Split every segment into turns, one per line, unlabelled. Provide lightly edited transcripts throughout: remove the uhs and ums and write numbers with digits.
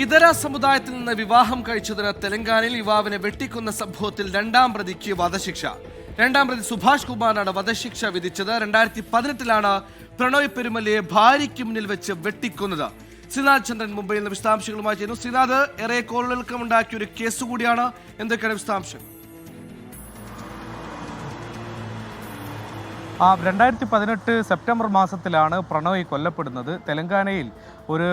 ഇതര സമുദായത്തിൽ നിന്ന് വിവാഹം കഴിച്ചതിന് തെലങ്കാനയിൽ യുവാവിനെ വെട്ടിക്കൊന്ന സംഭവത്തിൽ രണ്ടാം പ്രതിക്ക് വധശിക്ഷ. രണ്ടാം പ്രതി സുഭാഷ് കുമാറിനാണ് വധശിക്ഷ വിധിച്ചത്. 2018 പ്രണോയ് പെരുമലയെ ഭാര്യയ്ക്ക് മുന്നിൽ വെച്ച് വെട്ടിക്കൊന്നത്. ശ്രീനാഥ് ചന്ദ്രൻ മുംബൈയിൽ നിന്ന് വിശദാംശങ്ങളുമായി ചെയ്യുന്നു. ശ്രീനാഥ്, ഏറെ കോളിളക്കമുണ്ടാക്കിയ ഒരു കേസ് കൂടിയാണ്. എന്തൊക്കെയാണ് വിശദാംശം?
2018 സെപ്റ്റംബർ മാസത്തിലാണ് പ്രണോയ് കൊല്ലപ്പെടുന്നത്. തെലങ്കാനയിൽ ഒരു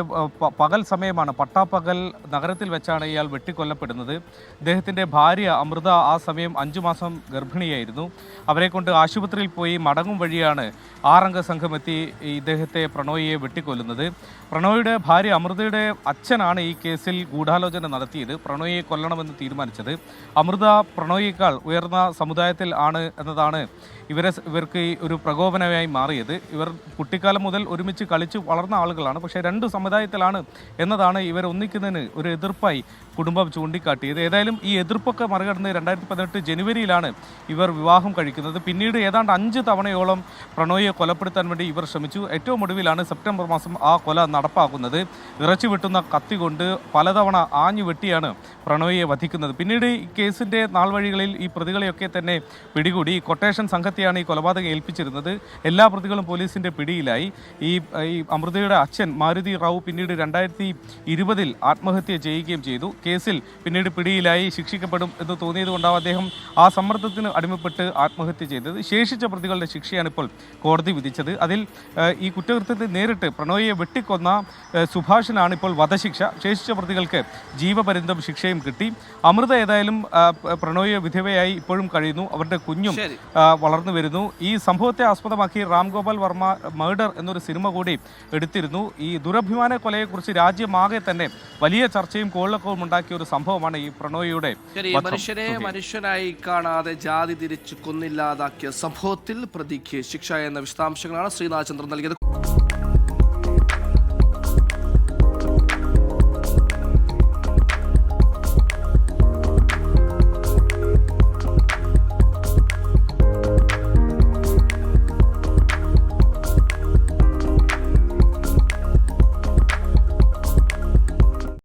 പകൽ സമയമാണ്, പട്ടാപ്പകൽ നഗരത്തിൽ വെച്ചാണ് ഇയാൾ വെട്ടിക്കൊല്ലപ്പെടുന്നത്. ഇദ്ദേഹത്തിൻ്റെ ഭാര്യ അമൃത ആ സമയം 5 മാസം ഗർഭിണിയായിരുന്നു. അവരെ കൊണ്ട് ആശുപത്രിയിൽ പോയി മടങ്ങും വഴിയാണ് 6 അംഗ സംഘം എത്തി ഇദ്ദേഹത്തെ പ്രണോയിയെ വെട്ടിക്കൊല്ലുന്നത്. പ്രണോയിയുടെ ഭാര്യ അമൃതയുടെ അച്ഛനാണ് ഈ കേസിൽ ഗൂഢാലോചന നടത്തിയത്, പ്രണോയിയെ കൊല്ലണമെന്ന് തീരുമാനിച്ചത്. അമൃത പ്രണോയിയേക്കാൾ ഉയർന്ന സമുദായത്തിൽ ആണ് എന്നതാണ് ഇവർക്ക് ഒരു പ്രകോപനമായി മാറിയത്. ഇവർ കുട്ടിക്കാലം മുതൽ ഒരുമിച്ച് കളിച്ച് വളർന്ന ആളുകളാണ്. പക്ഷേ 2 സമുദായത്തിലാണ് എന്നതാണ് ഇവർ ഒന്നിക്കുന്നതിന് ഒരു എതിർപ്പായി കുടുംബം ചൂണ്ടിക്കാട്ടിയത്. ഏതായാലും ഈ എതിർപ്പൊക്കെ മറികടന്ന് 2018 ജനുവരിയിലാണ് ഇവർ വിവാഹം കഴിക്കുന്നത്. പിന്നീട് ഏതാണ്ട് 5 തവണയോളം പ്രണോയിയെ കൊലപ്പെടുത്താൻ വേണ്ടി ഇവർ ശ്രമിച്ചു. ഏറ്റവും ഒടുവിലാണ് സെപ്റ്റംബർ മാസം ആ കൊല നടപ്പാക്കുന്നത്. ഇറച്ചി വെട്ടുന്ന കത്തി കൊണ്ട് പലതവണ ആഞ്ഞു വെട്ടിയാണ് പ്രണോയിയെ വധിക്കുന്നത്. പിന്നീട് ഈ കേസിൻ്റെ നാൾവഴികളിൽ ഈ പ്രതികളെയൊക്കെ തന്നെ പിടികൂടി. കൊട്ടേഷൻ സംഘത്തെയാണ് ഈ കൊലപാതകം ഏൽപ്പിച്ചിരുന്നത്. എല്ലാ പ്രതികളും പോലീസിൻ്റെ പിടിയിലായി. ഈ അമൃതയുടെ അച്ഛൻ മാരുതി റാവു പിന്നീട് 2020 ആത്മഹത്യ ചെയ്യുകയും ചെയ്തു. കേസിൽ പിന്നീട് പിടിയിലായി ശിക്ഷിക്കപ്പെടും എന്ന് തോന്നിയതുകൊണ്ടാവും അദ്ദേഹം ആ സമ്മർദ്ദത്തിന് അടിമപ്പെട്ട് ആത്മഹത്യ ചെയ്തത്. ശേഷിച്ച പ്രതികളുടെ ശിക്ഷയാണ് ഇപ്പോൾ കോടതി വിധിച്ചത്. അതിൽ ഈ കുറ്റകൃത്യത്തെ നേരിട്ട് പ്രണോയിയെ വെട്ടിക്കൊന്ന സുഭാഷിനാണ് ഇപ്പോൾ വധശിക്ഷ. ശേഷിച്ച പ്രതികൾക്ക് ജീവപര്യന്തം ശിക്ഷയും കിട്ടി. അമൃത ഏതായാലും പ്രണോയിയെ വിധവയായി ഇപ്പോഴും കഴിയുന്നു. അവരുടെ കുഞ്ഞും വളർന്നു വരുന്നു. ഈ സംഭവത്തെ ആസ്പദമാക്കി രാം ഗോപാൽ വർമ്മ മർഡർ എന്നൊരു സിനിമ കൂടി എടുത്തിരുന്നു. ഈ ദുരഭിമാന കൊലയെക്കുറിച്ച് രാജ്യമാകെ തന്നെ വലിയ ചർച്ചയും കോളിളക്കവും ഉണ്ടാക്കിയ ഒരു സംഭവമാണ് ഈ പ്രണോയിയുടെ.
മനുഷ്യനെ മനുഷ്യനായി കാണാതെ ജാതി തിരിച്ചു കൊന്നില്ലാതാക്കിയ സംഭവത്തിൽ പ്രതിക്ക് ശിക്ഷ എന്ന വിശദാംശങ്ങളാണ് ശ്രീനാഥ് ചന്ദ്രൻ നൽകിയത്.